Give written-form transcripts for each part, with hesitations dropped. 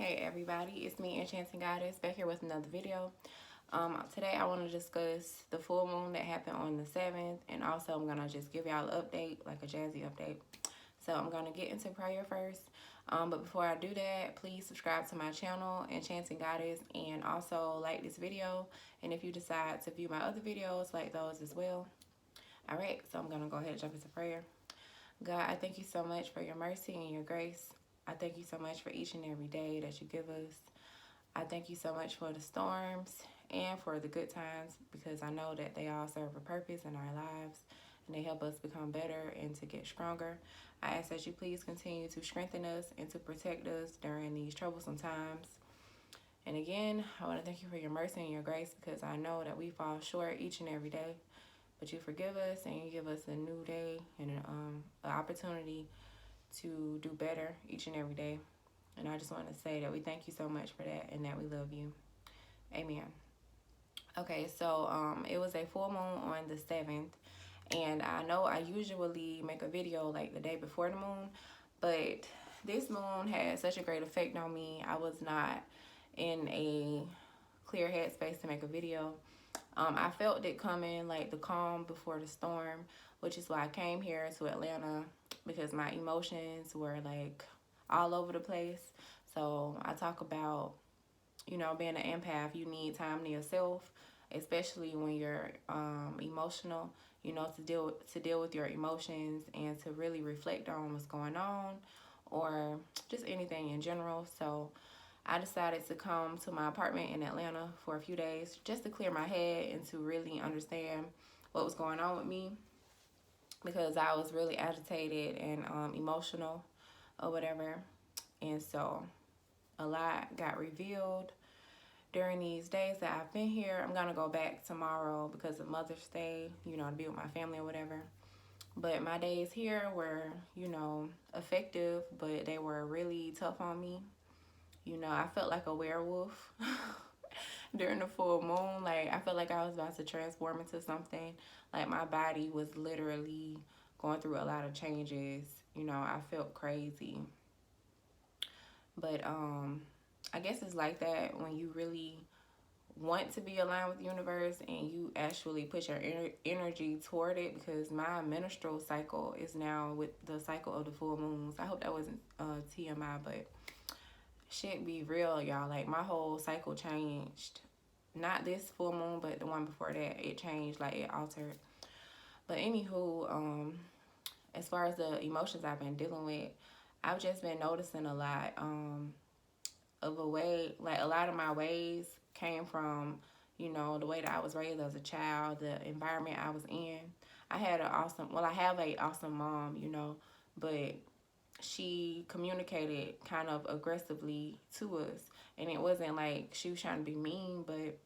Hey everybody, it's me, Enchanting Goddess, back here with another video. Today I want to discuss the full moon that happened on the 7th, and also I'm going to just give y'all an update, like a jazzy update. So I'm going to get into prayer first, but before I do that, please subscribe to my channel, Enchanting Goddess, and also like this video, and if you decide to view my other videos, like those as well. Alright, so I'm going to go ahead and jump into prayer. God, I thank you so much for your mercy and your grace. I thank you so much for each and every day that you give us. I thank you so much for the storms and for the good times, because I know that they all serve a purpose in our lives and they help us become better and to get stronger. I ask that you please continue to strengthen us and to protect us during these troublesome times. And again, I want to thank you for your mercy and your grace, because I know that we fall short each and every day. But you forgive us and you give us a new day and an opportunity to do better each and every day. And I just want to say that we thank you so much for that and that we love you. Amen. Okay, so it was a full moon on the 7th. And I know I usually make a video like the day before the moon, but this moon had such a great effect on me. I was not in a clear headspace to make a video. I felt it coming, like the calm before the storm, which is why I came here to Atlanta, because my emotions were like all over the place. So I talk about, being an empath, you need time to yourself, especially when you're emotional, to deal with your emotions and to really reflect on what's going on, or just anything in general. So I decided to come to my apartment in Atlanta for a few days just to clear my head and to really understand what was going on with me, because I was really agitated and emotional or whatever. And so a lot got revealed during these days that I've been here. I'm going to go back tomorrow because of Mother's Day, to be with my family or whatever. But my days here were, effective, but they were really tough on me. I felt like a werewolf during the full moon. Like, I felt like I was about to transform into something. Like, my body was literally going through a lot of changes. I felt crazy. But I guess it's like that when you really want to be aligned with the universe and you actually put your energy toward it, because my menstrual cycle is now with the cycle of the full moons. I hope that wasn't TMI, but shit be real, y'all. Like, my whole cycle changed. Not this full moon, but the one before that. It changed, like it altered. But anywho, as far as the emotions I've been dealing with, I've just been noticing a lot of a way, like a lot of my ways came from, the way that I was raised as a child, the environment I was in. I have a awesome mom, but she communicated kind of aggressively to us. And it wasn't like she was trying to be mean, but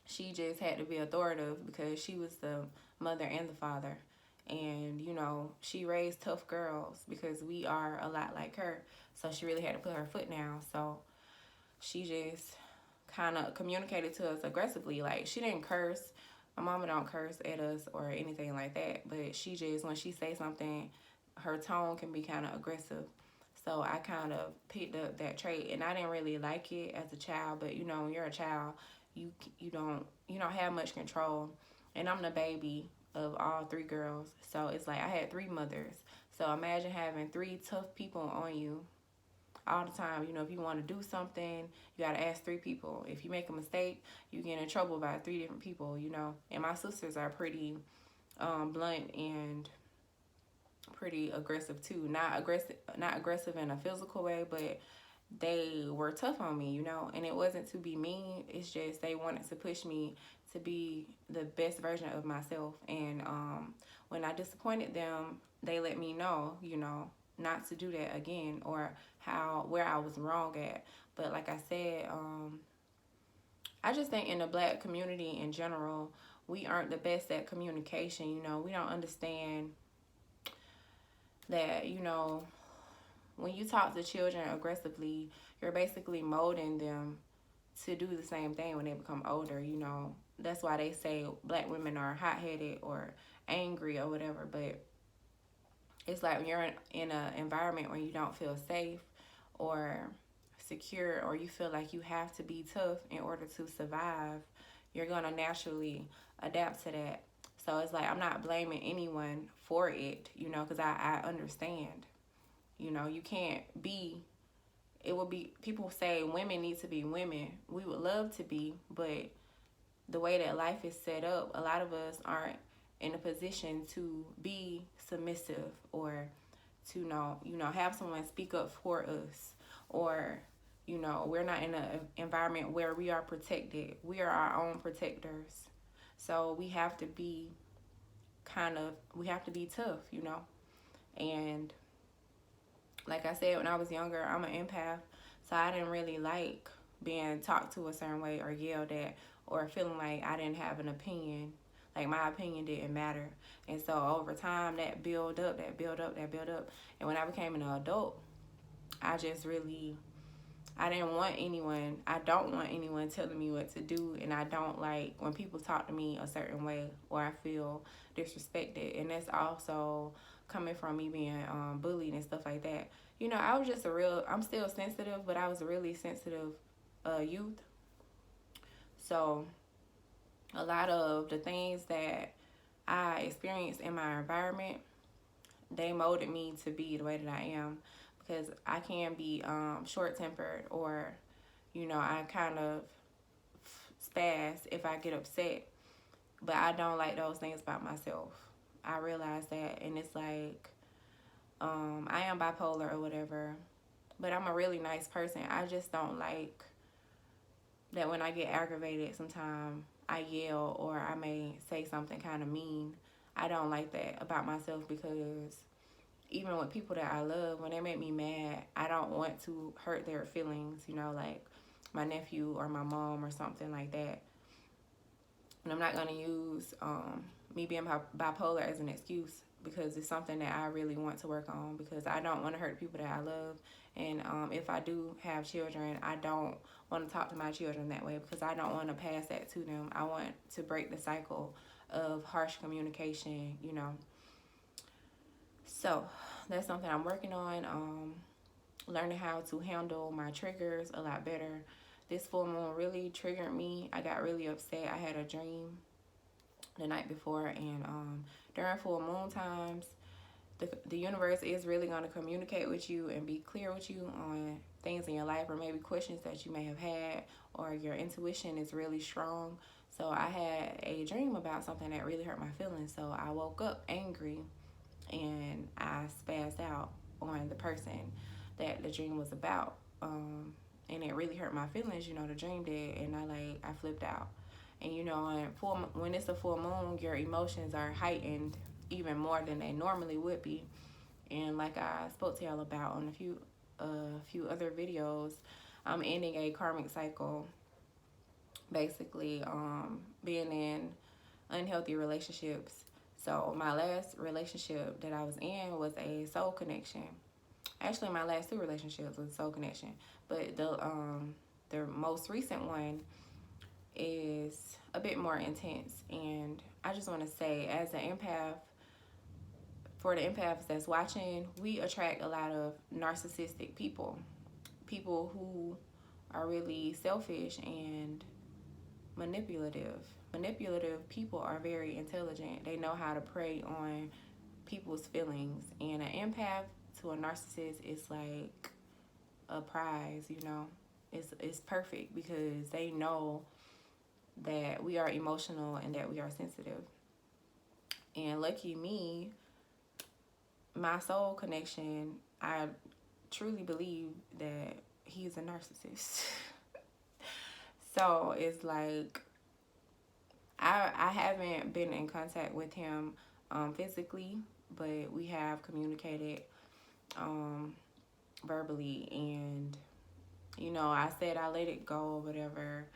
she just had to be authoritative because she was the mother and the father. And, she raised tough girls because we are a lot like her. So she really had to put her foot down. So she just kind of communicated to us aggressively. Like, she didn't curse. My mama don't curse at us or anything like that. But she just, when she say something, her tone can be kind of aggressive. So I kind of picked up that trait, and I didn't really like it as a child. But when you're a child, you don't have much control. And I'm the baby of all three girls, so it's like I had three mothers. So imagine having three tough people on you all the time. If you want to do something, you got to ask three people. If you make a mistake, you get in trouble by three different people. And my sisters are pretty blunt and pretty aggressive too. Not aggressive in a physical way, but they were tough on me, and it wasn't to be mean. It's just they wanted to push me to be the best version of myself. And when I disappointed them, they let me know, not to do that again, or where I was wrong at. But like I said, I just think in the Black community in general, we aren't the best at communication. We don't understand that, when you talk to children aggressively, you're basically molding them to do the same thing when they become older. That's why they say Black women are hot-headed or angry or whatever. But it's like when you're in an environment where you don't feel safe or secure or you feel like you have to be tough in order to survive, you're going to naturally adapt to that. So it's like I'm not blaming anyone for it, because I understand. You can't be, it would be, people say women need to be women. We would love to be, but the way that life is set up, a lot of us aren't in a position to be submissive or to have someone speak up for us, or we're not in an environment where we are protected. We are our own protectors. So we have to be tough, and like I said, when I was younger, I'm an empath, so I didn't really like being talked to a certain way or yelled at or feeling like I didn't have an opinion, like my opinion didn't matter. And so over time, that build up. And when I became an adult, I just really, I don't want anyone telling me what to do, and I don't like when people talk to me a certain way or I feel disrespected. And that's also coming from me being bullied and stuff like that. I was just I'm still sensitive, but I was a really sensitive youth. So a lot of the things that I experienced in my environment, they molded me to be the way that I am, because I can be short-tempered, or I kind of spaz if I get upset, but I don't like those things about myself. I realize that, and it's like I am bipolar or whatever, but I'm a really nice person. I just don't like that when I get aggravated, sometimes I yell or I may say something kind of mean. I don't like that about myself, because even with people that I love, when they make me mad, I don't want to hurt their feelings, like my nephew or my mom or something like that. And I'm not going to use me being bipolar as an excuse, because it's something that I really want to work on, because I don't want to hurt people that I love. And if I do have children, I don't want to talk to my children that way, because I don't want to pass that to them. I want to break the cycle of harsh communication, So that's something I'm working on, learning how to handle my triggers a lot better. This full moon really triggered me. I got really upset. I had a dream the night before, and during full moon times, the universe is really going to communicate with you and be clear with you on things in your life, or maybe questions that you may have had, or your intuition is really strong. So I had a dream about something that really hurt my feelings. So I woke up angry, and I spazzed out on the person that the dream was about. And it really hurt my feelings, the dream did, and I flipped out. And when it's a full moon, your emotions are heightened even more than they normally would be. And like I spoke to y'all about on a few other videos, I'm ending a karmic cycle, basically being in unhealthy relationships. So my last relationship that I was in was a soul connection. Actually, my last 2 relationships was a soul connection, but the most recent one is a bit more intense. And I just want to say, as an empath, for the empaths that's watching, we attract a lot of narcissistic people who are really selfish and manipulative. Manipulative people are very intelligent. They know how to prey on people's feelings. And an empath to a narcissist is like a prize, It's perfect, because they know that we are emotional and that we are sensitive. And lucky me, my soul connection, I truly believe that he's a narcissist. So it's like I haven't been in contact with him physically, but we have communicated verbally, and I said I let it go or whatever,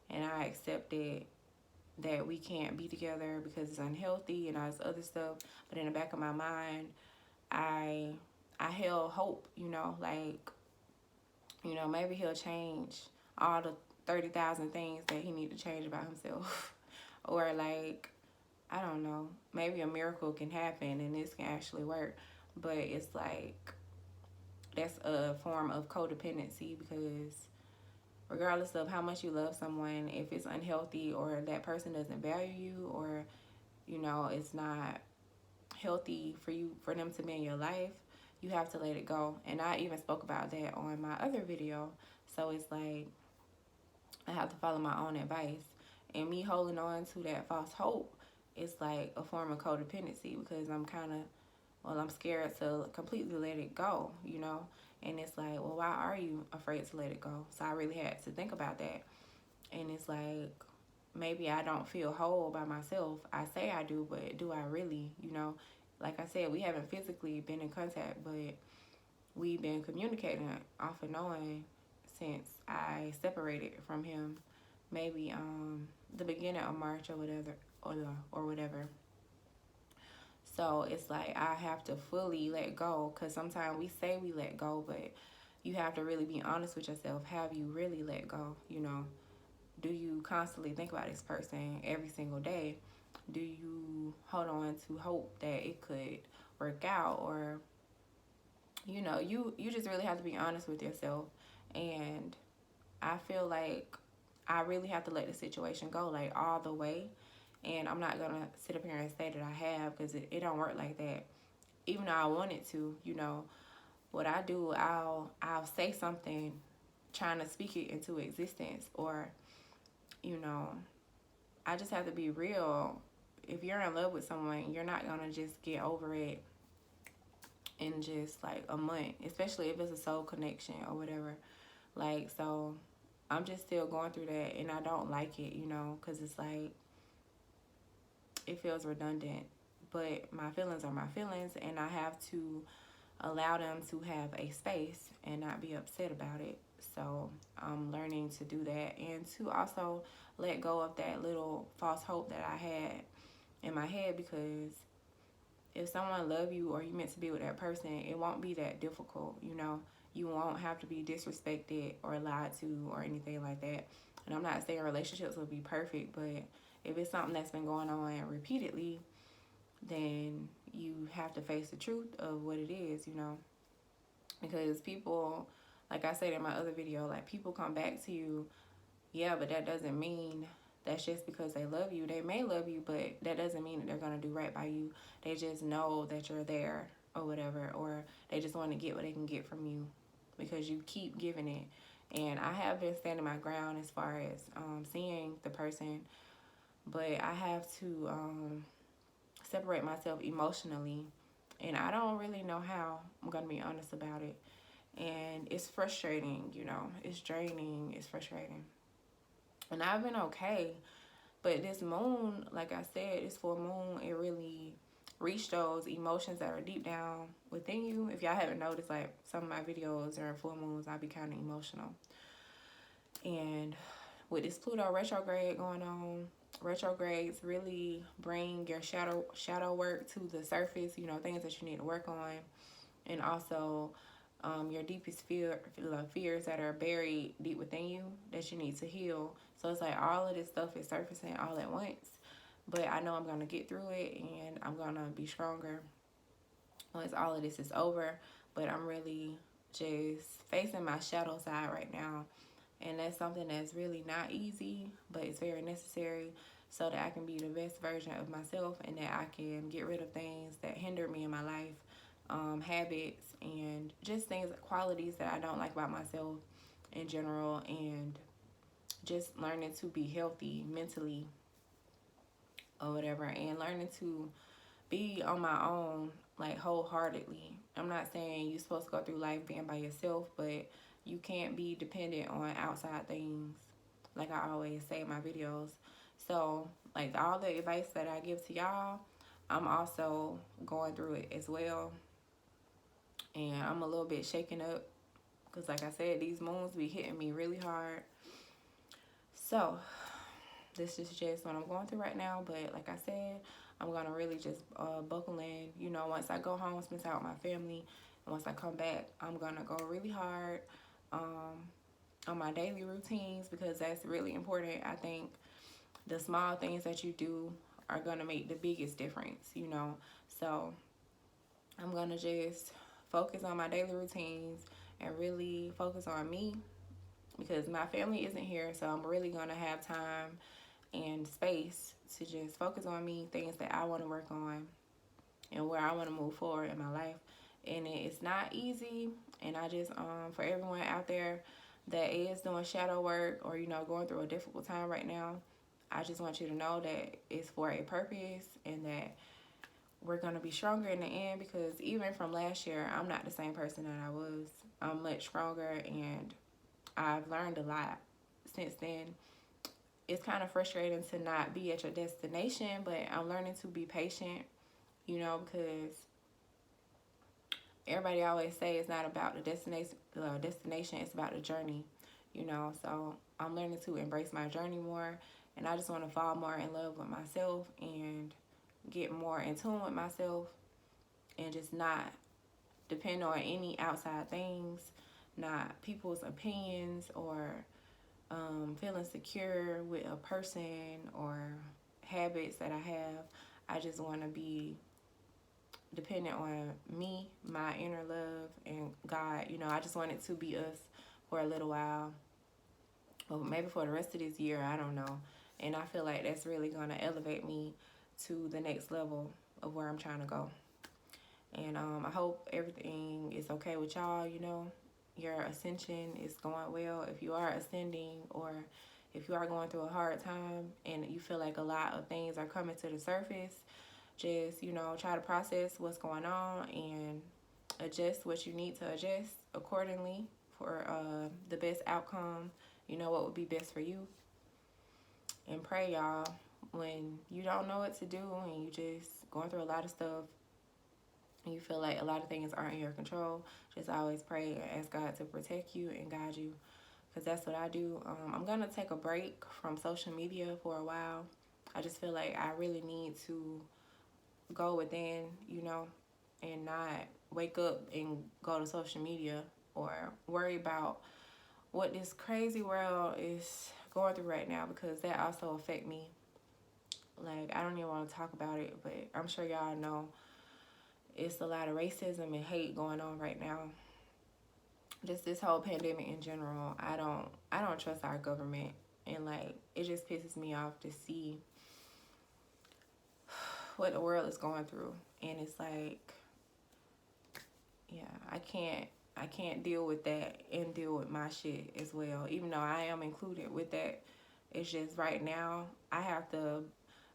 and I accepted that we can't be together because it's unhealthy and all this other stuff. But in the back of my mind, I held hope, maybe he'll change all the 30,000 things that he need to change about himself. Or I don't know, maybe a miracle can happen and this can actually work. But it's like, that's a form of codependency, because regardless of how much you love someone, if it's unhealthy or that person doesn't value you, or it's not healthy for them to be in your life, you have to let it go. And I even spoke about that on my other video. So it's like I have to follow my own advice. And me holding on to that false hope is like a form of codependency, because I'm scared to completely let it go, And it's like, well, why are you afraid to let it go? So I really had to think about that. And it's like, maybe I don't feel whole by myself. I say I do, but do I really, Like I said, we haven't physically been in contact, but we've been communicating off and on since I separated from him. Maybe the beginning of March or whatever, or whatever. So it's like I have to fully let go, because sometimes we say we let go, but you have to really be honest with yourself. Have you really let go? Do you constantly think about this person every single day? Do you hold on to hope that it could work out? Or you just really have to be honest with yourself. And I feel like I really have to let the situation go, like, all the way. And I'm not gonna sit up here and say that I have, because it don't work like that. Even though I want it to, what I do, I'll say something trying to speak it into existence. Or I just have to be real. If you're in love with someone, you're not gonna just get over it in just like a month, especially if it's a soul connection or whatever. Like, so I'm just still going through that, and I don't like it, because it's like, it feels redundant. But my feelings are my feelings, and I have to allow them to have a space and not be upset about it. So I'm learning to do that, and to also let go of that little false hope that I had in my head, because if someone love you, or you meant to be with that person, it won't be that difficult. You won't have to be disrespected or lied to or anything like that. And I'm not saying relationships will be perfect, but if it's something that's been going on repeatedly, then you have to face the truth of what it is, because people, like I said in my other video, like, people come back to you, yeah, but that doesn't mean that's just because they love you. They may love you, but that doesn't mean that they're going to do right by you. They just know that you're there or whatever, or they just want to get what they can get from you because you keep giving it. And I have been standing my ground as far as seeing the person, but I have to separate myself emotionally, and I don't really know how. I'm going to be honest about it. And it's frustrating, it's draining, it's frustrating. And I've been okay, but this moon, like I said, this full moon, it really reached those emotions that are deep down within you. If y'all haven't noticed, like, some of my videos during full moons, I be kind of emotional. And with this Pluto retrograde going on, retrogrades really bring your shadow work to the surface, things that you need to work on. And also your deepest fears that are buried deep within you that you need to heal. So it's like all of this stuff is surfacing all at once. But I know I'm going to get through it, and I'm going to be stronger once all of this is over. But I'm really just facing my shadow side right now. And that's something that's really not easy, but it's very necessary, so that I can be the best version of myself, and that I can get rid of things that hinder me in my life, habits, and just things, qualities that I don't like about myself in general, and just learning to be healthy mentally or whatever, and learning to be on my own, like, wholeheartedly. I'm not saying you're supposed to go through life being by yourself, but you can't be dependent on outside things, like I always say in my videos. So, like, all the advice that I give to y'all, I'm also going through it as well. And I'm a little bit shaken up, because, like I said, these moons be hitting me really hard. So, this is just what I'm going through right now. But like I said, I'm going to really just buckle in. Once I go home, spend time with my family, and once I come back, I'm going to go really hard on my daily routines, because that's really important. I think the small things that you do are going to make the biggest difference, So I'm going to just focus on my daily routines and really focus on me, because my family isn't here. So I'm really going to have time and space to just focus on me, things that I want to work on and where I want to move forward in my life. And it's not easy. And I just, for everyone out there that is doing shadow work or, going through a difficult time right now, I just want you to know that it's for a purpose and that we're going to be stronger in the end, because even from last year, I'm not the same person that I was. I'm much stronger and I've learned a lot since then. It's kind of frustrating to not be at your destination, but I'm learning to be patient, because everybody always say it's not about the destination, it's about the journey, So I'm learning to embrace my journey more, and I just want to fall more in love with myself and get more in tune with myself and just not depend on any outside things, not people's opinions or feeling secure with a person or habits that I have. I just want to be dependent on me, my inner love, and God. I just want it to be us for a little while, or maybe for the rest of this year, I don't know. And I feel like that's really going to elevate me to the next level of where I'm trying to go. And I hope everything is okay with y'all, your ascension is going well. If you are ascending, or if you are going through a hard time and you feel like a lot of things are coming to the surface, just, try to process what's going on and adjust what you need to adjust accordingly for the best outcome, what would be best for you. And pray, y'all, when you don't know what to do and you just going through a lot of stuff and you feel like a lot of things aren't in your control, just always pray and ask God to protect you and guide you, because that's what I do. I'm going to take a break from social media for a while. I just feel like I really need to go within, and not wake up and go to social media or worry about what this crazy world is going through right now, because that also affect me. Like, I don't even want to talk about it, but I'm sure y'all know it's a lot of racism and hate going on right now. Just this whole pandemic in general, I don't trust our government, and like, it just pisses me off to see what the world is going through. And it's like, yeah, I can't deal with that and deal with my shit as well, even though I am included with that. It's just right now I have to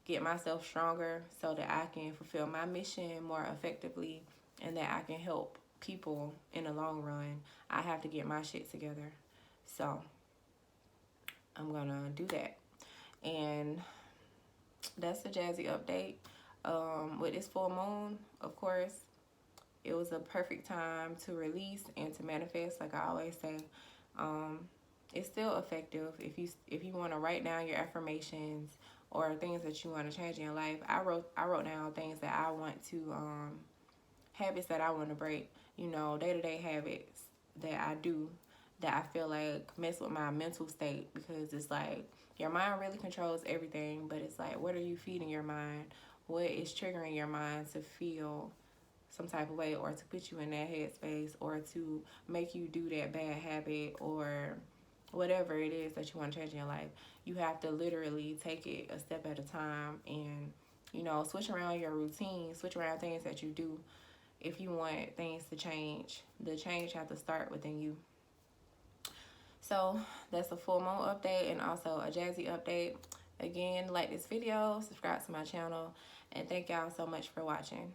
get myself stronger so that I can fulfill my mission more effectively and that I can help people in the long run. I have to get my shit together. So I'm gonna do that. And that's the Jazzy update. With this full moon, of course, it was a perfect time to release and to manifest, like I always say. It's still effective if you want to write down your affirmations or things that you want to change in your life. I wrote down things that I want to habits that I want to break, day-to-day habits that I do that I feel like mess with my mental state, because it's like your mind really controls everything, but it's like, what are you feeding your mind? What is triggering your mind to feel some type of way, or to put you in that headspace, or to make you do that bad habit, or whatever it is that you want to change in your life. You have to literally take it a step at a time and, switch around your routine, switch around things that you do. If you want things to change, the change has to start within you. So that's a full moon update and also a Jazzy update. Again, like this video, subscribe to my channel, and thank y'all so much for watching.